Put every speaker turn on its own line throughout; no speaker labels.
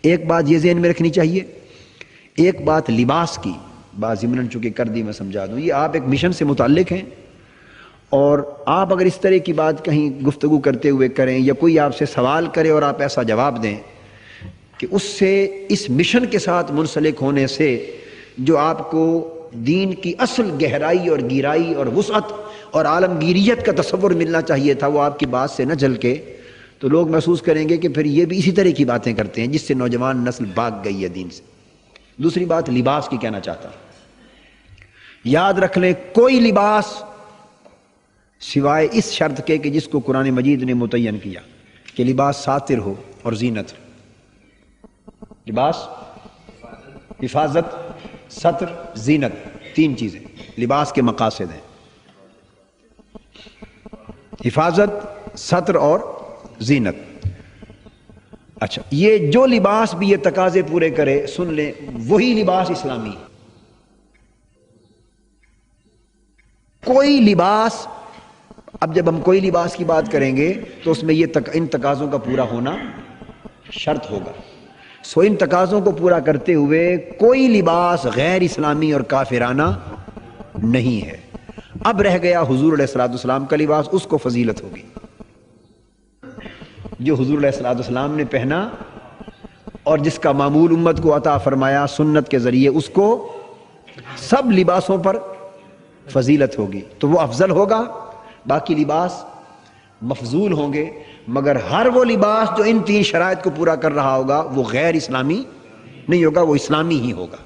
ایک بات یہ ذہن میں رکھنی چاہیے، ایک بات لباس کی بات ضمناً چونکہ کر دی میں سمجھا دوں، یہ آپ ایک مشن سے متعلق ہیں، اور آپ اگر اس طرح کی بات کہیں گفتگو کرتے ہوئے کریں یا کوئی آپ سے سوال کرے اور آپ ایسا جواب دیں کہ اس سے اس مشن کے ساتھ منسلک ہونے سے جو آپ کو دین کی اصل گہرائی اور گہرائی اور وسعت اور عالمگیریت کا تصور ملنا چاہیے تھا وہ آپ کی بات سے نہ جھل کے، تو لوگ محسوس کریں گے کہ پھر یہ بھی اسی طرح کی باتیں کرتے ہیں جس سے نوجوان نسل بھاگ گئی ہے دین سے۔ دوسری بات لباس کی کہنا چاہتا ہوں، یاد رکھ لیں کوئی لباس سوائے اس شرط کے کہ جس کو قرآن مجید نے متعین کیا کہ لباس ساتر ہو اور زینت ہو، لباس حفاظت، ستر، زینت، تین چیزیں لباس کے مقاصد ہیں، حفاظت، ستر اور زینت۔ اچھا، یہ جو لباس بھی یہ تقاضے پورے کرے سن لیں وہی لباس اسلامی۔ کوئی لباس، اب جب ہم کوئی لباس کی بات کریں گے تو اس میں یہ ان تقاضوں کا پورا ہونا شرط ہوگا، سو ان تقاضوں کو پورا کرتے ہوئے کوئی لباس غیر اسلامی اور کافرانہ نہیں ہے۔ اب رہ گیا حضور علیہ الصلوۃ والسلام کا لباس، اس کو فضیلت ہوگی۔ جو حضور علیہ الصلوۃ والسلام نے پہنا اور جس کا معمول امت کو عطا فرمایا سنت کے ذریعے، اس کو سب لباسوں پر فضیلت ہوگی، تو وہ افضل ہوگا، باقی لباس مفضول ہوں گے، مگر ہر وہ لباس جو ان تین شرائط کو پورا کر رہا ہوگا وہ غیر اسلامی نہیں ہوگا، وہ اسلامی ہی ہوگا،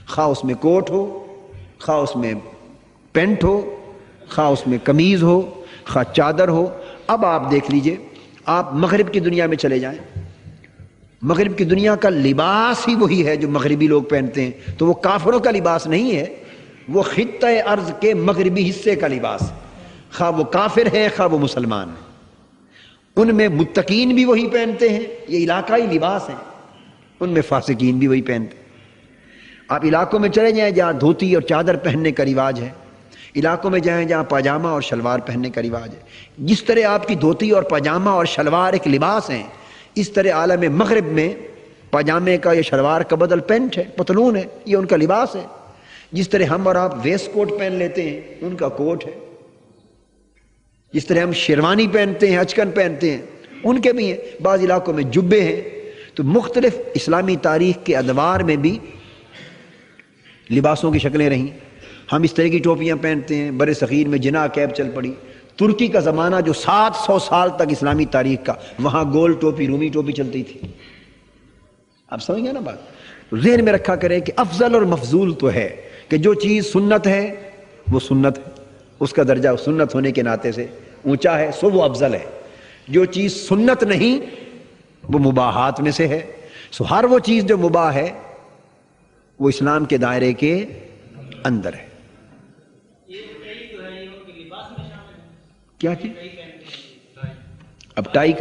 خواہ اس میں کوٹ ہو، خواہ اس میں پینٹ ہو، خواہ اس میں قمیض ہو، خواہ چادر ہو۔ اب آپ دیکھ لیجئے، آپ مغرب کی دنیا میں چلے جائیں، مغرب کی دنیا کا لباس ہی وہی ہے جو مغربی لوگ پہنتے ہیں، تو وہ کافروں کا لباس نہیں ہے، وہ خطہ ارض کے مغربی حصے کا لباس ہے، خواہ وہ کافر ہیں خواہ وہ مسلمان ہیں، ان میں متقین بھی وہی پہنتے ہیں، یہ علاقائی لباس ہیں، ان میں فاسقین بھی وہی پہنتے ہیں۔ آپ علاقوں میں چلے جائیں جہاں دھوتی اور چادر پہننے کا رواج ہے، علاقوں میں جائیں جہاں پاجامہ اور شلوار پہننے کا رواج ہے، جس طرح آپ کی دھوتی اور پاجامہ اور شلوار ایک لباس ہیں، اس طرح عالم مغرب میں پاجامے کا یا شلوار کا بدل پینٹ ہے، پتلون ہے، یہ ان کا لباس ہے۔ جس طرح ہم اور آپ ویسٹ کوٹ پہن لیتے ہیں ان کا کوٹ ہے، جس طرح ہم شیروانی پہنتے ہیں، اچکن پہنتے ہیں، ان کے بھی ہیں، بعض علاقوں میں جبے ہیں۔ تو مختلف اسلامی تاریخ کے ادوار میں بھی لباسوں کی شکلیں رہیں، ہم اس طرح کی ٹوپیاں پہنتے ہیں، برِ صغیر میں جناح کیپ چل پڑی، ترکی کا زمانہ جو 700 سال تک اسلامی تاریخ کا، وہاں گول ٹوپی، رومی ٹوپی چلتی تھی۔ آپ سمجھ گئے نا بات؟ ذہن میں رکھا کریں کہ افضل اور مفضول تو ہے کہ جو چیز سنت ہے وہ سنت ہے، اس کا درجہ سنت ہونے کے ناطے سے اونچا ہے، سو وہ افضل ہے۔ جو چیز سنت نہیں وہ مباحات میں سے ہے، سو ہر وہ چیز جو مباح ہے وہ اسلام کے دائرے کے اندر ہے۔ کیا چیز؟ اب ٹائی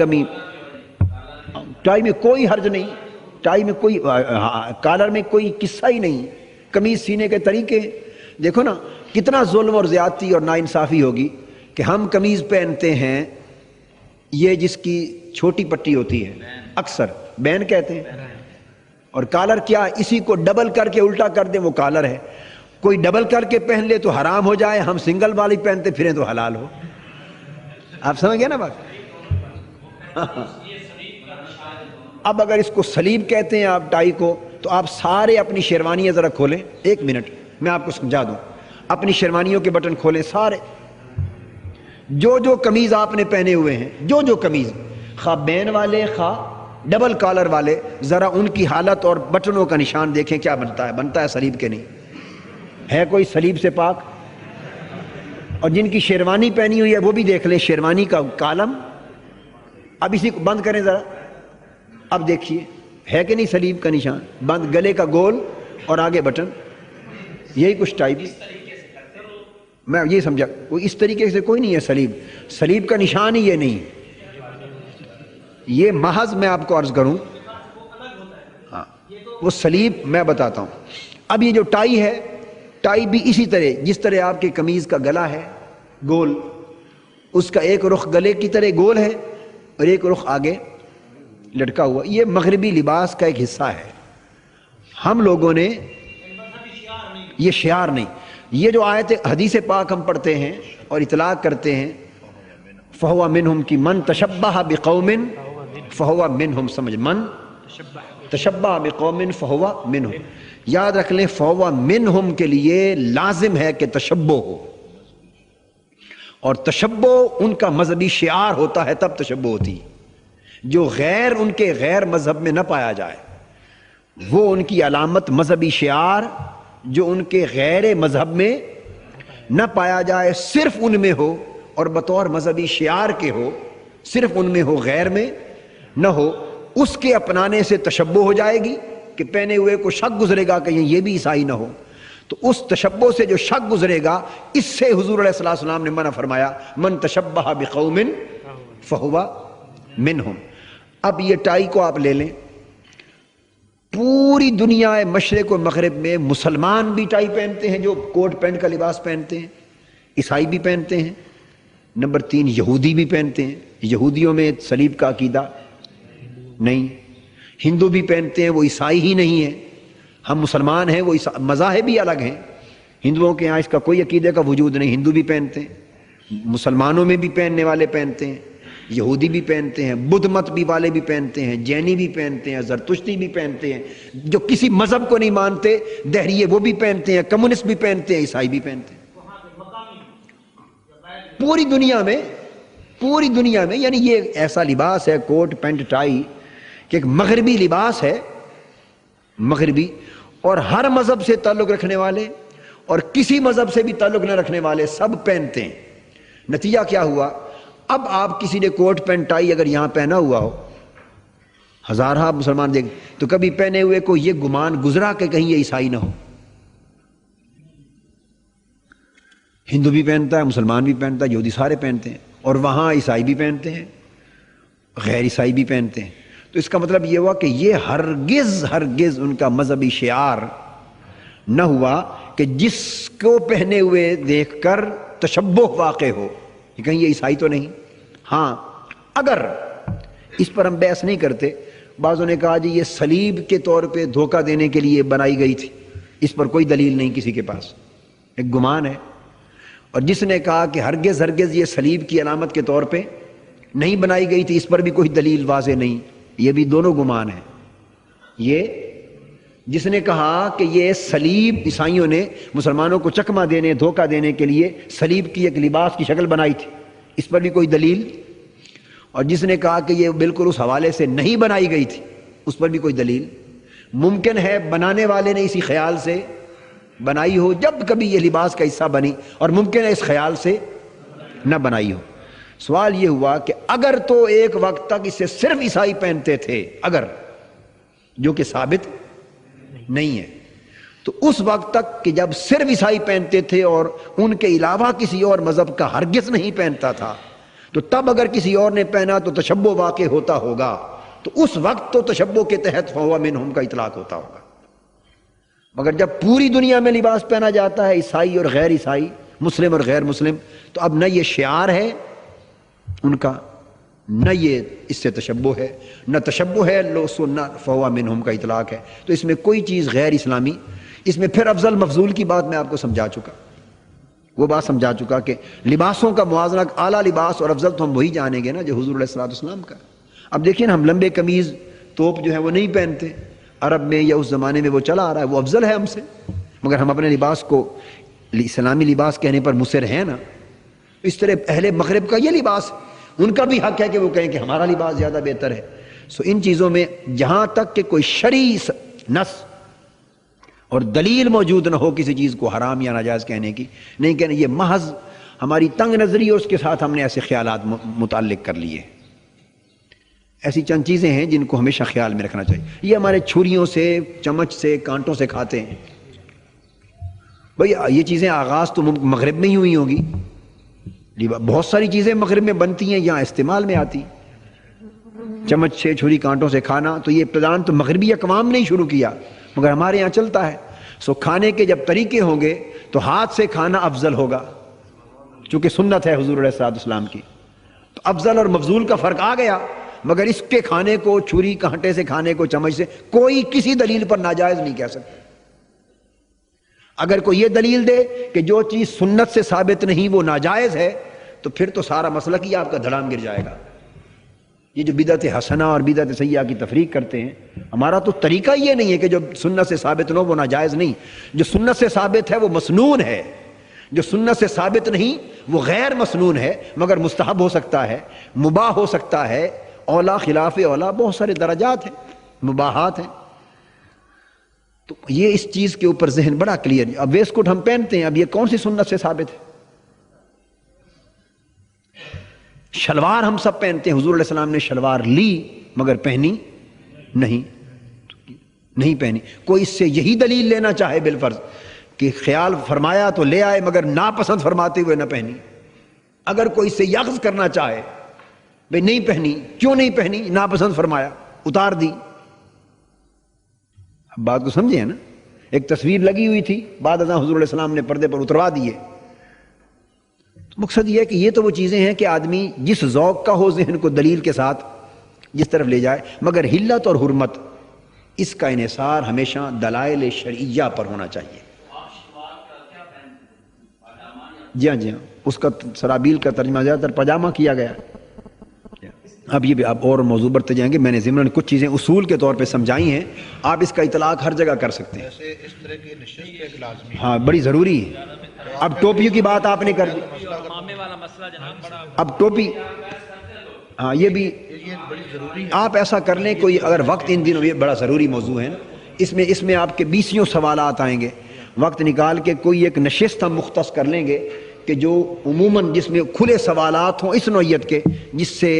ٹائی میں کوئی حرج نہیں، ٹائی میں کوئی، کالر میں کوئی قصہ ہی نہیں، قمیض سینے کے طریقے دیکھو نا، کتنا ظلم اور زیادتی اور ناانصافی ہوگی کہ ہم قمیض پہنتے ہیں، یہ جس کی چھوٹی پٹی ہوتی ہے اکثر بین کہتے ہیں، اور کالر کیا، اسی کو ڈبل کر کے الٹا کر دیں وہ کالر ہے، کوئی ڈبل کر کے پہن لے تو حرام ہو جائے، ہم سنگل والی پہنتے پھریں تو حلال ہو۔ آپ سمجھ گئے نا بات؟ اب اگر اس کو سلیب کہتے ہیں آپ ٹائی کو، تو آپ سارے اپنی شیروانیاں ذرا کھولیں، ایک منٹ میں آپ کو سمجھا دوں، اپنی شیروانیوں کے بٹن کھولیں سارے، جو قمیض آپ نے پہنے ہوئے ہیں، جو قمیض، خواہ بین والے خواہ ڈبل کالر والے، ذرا ان کی حالت اور بٹنوں کا نشان دیکھیں کیا بنتا ہے سلیب کے نہیں ہے کوئی سلیب سے پاک؟ اور جن کی شیروانی پہنی ہوئی ہے وہ بھی دیکھ لیں شیروانی کا کالم، اب اسی کو بند کریں ذرا، اب دیکھیے ہے کہ نہیں سلیب کا نشان، بند، گلے کا گول اور آگے بٹن، یہی کچھ ٹائپ۔ میں یہ سمجھا وہ اس طریقے سے کوئی نہیں ہے سلیب کا نشان ہی یہ نہیں، یہ محض میں آپ کو عرض کروں، ہاں وہ سلیب میں بتاتا ہوں۔ اب یہ جو ٹائی ہے، ٹائی بھی اسی طرح، جس طرح آپ کی قمیض کا گلا ہے گول، اس کا ایک رخ گلے کی طرح گول ہے اور ایک رخ آگے لٹکا ہوا، یہ مغربی لباس کا ایک حصہ ہے. ہم لوگوں نے یہ شعار نہیں، یہ جو آیت حدیث پاک ہم پڑھتے ہیں اور اطلاق کرتے ہیں فہو منہم کی من تشبہ بقوم فہو منہم، سمجھ، من تشبہ بقوم فہو منہم. یاد رکھ لیں فہو منہم کے لیے لازم ہے کہ تشبہ ہو، اور تشبہ ان کا مذہبی شعار ہوتا ہے تب تشبہ ہوتی. جو غیر ان کے غیر مذہب میں نہ پایا جائے وہ ان کی علامت مذہبی شعار جو ان کے غیر مذہب میں نہ پایا جائے صرف ان میں ہو اور بطور مذہبی شعار کے ہو، صرف ان میں ہو غیر میں نہ ہو، اس کے اپنانے سے تشبہ ہو جائے گی کہ پہنے ہوئے کو شک گزرے گا کہ یہ بھی عیسائی نہ ہو. تو اس تشبہ سے جو شک گزرے گا اس سے حضور علیہ السلام نے منع فرمایا من تشبہ بقوم فہو منہم. اب یہ ٹائی کو آپ لے لیں، پوری دنیا مشرق و مغرب میں مسلمان بھی ٹائی پہنتے ہیں جو کوٹ پینٹ کا لباس پہنتے ہیں، عیسائی بھی پہنتے ہیں. نمبر 3 یہودی بھی پہنتے ہیں، یہودیوں میں صلیب کا عقیدہ نہیں. ہندو بھی پہنتے ہیں، وہ عیسائی ہی نہیں ہے. ہم مسلمان ہیں، وہ مذاہب بھی الگ ہیں. ہندوؤں کے یہاں اس کا کوئی عقیدے کا وجود نہیں، ہندو بھی پہنتے ہیں، مسلمانوں میں بھی پہننے والے پہنتے ہیں، یہودی بھی پہنتے ہیں، بدھ مت بھی والے بھی پہنتے ہیں، جینی بھی پہنتے ہیں، زرتشتی بھی پہنتے ہیں، جو کسی مذہب کو نہیں مانتے دہریے وہ بھی پہنتے ہیں، کمیونسٹ بھی پہنتے ہیں، عیسائی بھی پہنتے ہیں. پوری دنیا میں یعنی یہ ایسا لباس ہے کوٹ پینٹ ٹائی کہ ایک مغربی لباس ہے، مغربی، اور ہر مذہب سے تعلق رکھنے والے اور کسی مذہب سے بھی تعلق نہ رکھنے والے سب پہنتے ہیں. نتیجہ کیا ہوا؟ اب آپ کسی نے کوٹ پینٹ ٹائی اگر یہاں پہنا ہوا ہو، ہزارہ مسلمان دیکھ تو کبھی پہنے ہوئے کو یہ گمان گزرا کہ کہیں یہ عیسائی نہ ہو. ہندو بھی پہنتا ہے، مسلمان بھی پہنتا ہے، یہودی سارے پہنتے ہیں، اور وہاں عیسائی بھی پہنتے ہیں، غیر عیسائی بھی پہنتے ہیں. تو اس کا مطلب یہ ہوا کہ یہ ہرگز ان کا مذہبی شعار نہ ہوا کہ جس کو پہنے ہوئے دیکھ کر تشبہ واقع ہو کہ کہیں یہ عیسائی تو نہیں. ہاں اگر اس پر ہم بحث نہیں کرتے، بعضوں نے کہا جی یہ صلیب کے طور پہ دھوکہ دینے کے لیے بنائی گئی تھی، اس پر کوئی دلیل نہیں کسی کے پاس، ایک گمان ہے. اور جس نے کہا کہ ہرگز یہ صلیب کی علامت کے طور پہ نہیں بنائی گئی تھی، اس پر بھی کوئی دلیل واضح نہیں، یہ بھی دونوں گمان ہیں. یہ جس نے کہا کہ یہ صلیب عیسائیوں نے مسلمانوں کو چکمہ دینے دھوکہ دینے کے لیے صلیب کی ایک لباس کی شکل بنائی تھی، اس پر بھی کوئی دلیل. اور جس نے کہا کہ یہ بالکل اس حوالے سے نہیں بنائی گئی تھی، اس پر بھی کوئی دلیل. ممکن ہے بنانے والے نے اسی خیال سے بنائی ہو جب کبھی یہ لباس کا حصہ بنی، اور ممکن ہے اس خیال سے نہ بنائی ہو. سوال یہ ہوا کہ اگر تو ایک وقت تک اسے صرف عیسائی پہنتے تھے، اگر، جو کہ ثابت نہیں ہے، تو اس وقت تک کہ جب صرف عیسائی پہنتے تھے اور ان کے علاوہ کسی اور مذہب کا ہرگز نہیں پہنتا تھا، تو تب اگر کسی اور نے پہنا تو تشبہ واقع ہوتا ہوگا، تو اس وقت تو تشبہ کے تحت فہو منہم کا اطلاق ہوتا ہوگا. مگر جب پوری دنیا میں لباس پہنا جاتا ہے، عیسائی اور غیر عیسائی، مسلم اور غیر مسلم، تو اب نہ یہ شعار ہے ان کا، نہ یہ اس سے تشبہ ہے، نہ تشبہ ہے نہ فہو منہم کا اطلاق ہے. تو اس میں کوئی چیز غیر اسلامی، اس میں پھر افضل مفضول کی بات میں آپ کو سمجھا چکا، وہ بات سمجھا چکا کہ لباسوں کا موازنہ، اعلیٰ لباس اور افضل تو ہم وہی جانیں گے نا جو حضور علیہ السلام کا. اب دیکھیں نا، ہم لمبے قمیض توپ جو ہے وہ نہیں پہنتے، عرب میں یا اس زمانے میں وہ چلا آ رہا ہے، وہ افضل ہے ہم سے، مگر ہم اپنے لباس کو اسلامی لباس کہنے پر مصر ہیں نا. اس طرح اہل مغرب کا یہ لباس، ان کا بھی حق ہے کہ وہ کہیں کہ ہمارا لباس زیادہ بہتر ہے. ان چیزوں میں جہاں تک کہ کوئی شرعی نص اور دلیل موجود نہ ہو کسی چیز کو حرام یا ناجائز کہنے کی، نہیں کہنا، یہ محض ہماری تنگ نظری اور اس کے ساتھ ہم نے ایسے خیالات متعلق کر لیے. ایسی چند چیزیں ہیں جن کو ہمیشہ خیال میں رکھنا چاہیے. یہ ہمارے چھریوں سے، چمچ سے، کانٹوں سے کھاتے ہیں، بھئی یہ چیزیں آغاز تو مغرب میں ہی ہوئی ہوگی. بہت ساری چیزیں مغرب میں بنتی ہیں، یہاں استعمال میں آتی. چمچ سے، چھری کانٹوں سے کھانا تو یہ ابتداءً تو مغربی اقوام نے ہی شروع کیا، مگر ہمارے یہاں چلتا ہے. کھانے کے جب طریقے ہوں گے تو ہاتھ سے کھانا افضل ہوگا، چونکہ سنت ہے حضور علیہ السلام کی. تو افضل اور مفضول کا فرق آ گیا. مگر اس کے کھانے کو چھری کانٹے سے کھانے کو چمچ سے کوئی کسی دلیل پر ناجائز نہیں کہہ سکتا۔ اگر کوئی یہ دلیل دے کہ جو چیز سنت سے ثابت نہیں وہ ناجائز ہے تو پھر تو سارا مسلک ہی آپ کا دھڑام گر جائے گا۔ یہ جو بدعت حسنہ اور بدعت سیئہ کی تفریق کرتے ہیں، ہمارا تو طریقہ یہ نہیں ہے کہ جو سنت سے ثابت نہ ہو وہ ناجائز نہیں، جو سنت سے ثابت ہے وہ مسنون ہے، جو سنت سے ثابت نہیں وہ غیر مسنون ہے مگر مستحب ہو سکتا ہے، مباح ہو سکتا ہے، اولا خلاف اولا بہت سارے درجات ہیں، مباحات ہیں۔ تو یہ اس چیز کے اوپر ذہن بڑا کلیئر ہے۔ اب ویسٹ کوٹ ہم پہنتے ہیں، اب یہ کون سی سنت سے ثابت ہے؟ شلوار ہم سب پہنتے ہیں، حضور علیہ السلام نے شلوار لی مگر پہنی نہیں پہنی۔ کوئی اس سے یہی دلیل لینا چاہے بالفرض کہ خیال فرمایا تو لے آئے مگر ناپسند فرماتے ہوئے نہ پہنی، اگر کوئی اس سے یاغز کرنا چاہے بھئی نہیں پہنی، کیوں نہیں پہنی؟ ناپسند فرمایا، اتار دی۔ اب بات کو سمجھے نا، ایک تصویر لگی ہوئی تھی، بعد ازاں حضور علیہ السلام نے پردے پر اتروا دیے۔ مقصد یہ ہے کہ یہ تو وہ چیزیں ہیں کہ آدمی جس ذوق کا ہو ذہن کو دلیل کے ساتھ جس طرف لے جائے، مگر حلت اور حرمت اس کا انحصار ہمیشہ دلائل شرعیہ پر ہونا چاہیے۔ جی ہاں اس کا سرابیل کا ترجمہ زیادہ تر پاجامہ کیا گیا۔ اب یہ بھی آپ اور موضوع برتے جائیں گے، میں نے ضمن کچھ چیزیں اصول کے طور پہ سمجھائی ہیں، آپ اس کا اطلاق ہر جگہ کر سکتے ہیں۔
اس طرح کی نشست ایک لازمی
ہاں بڑی ضروری ہے۔ اب ٹوپیوں کی بات آپ نے کر دی، اب ٹوپی، ہاں یہ بھی
بڑی ضروری ہے۔
آپ ایسا کر لیں، کوئی اگر وقت ان دنوں، یہ بڑا ضروری موضوع ہے نا، اس میں آپ کے 20 سوالات آئیں گے، وقت نکال کے کوئی ایک نشست ہم مختص کر لیں گے کہ جو عموماً جس میں کھلے سوالات ہوں اس نوعیت کے، جس سے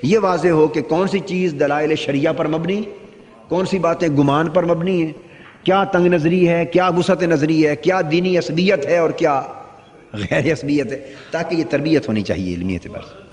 یہ واضح ہو کہ کون سی چیز دلائل شرعیہ پر مبنی، کون سی باتیں گمان پر مبنی ہیں، کیا تنگ نظری ہے، کیا وسعت نظری ہے، کیا دینی عصبیت ہے اور کیا غیر عصبیت ہے، تاکہ یہ تربیت ہونی چاہیے علمی اعتبار سے۔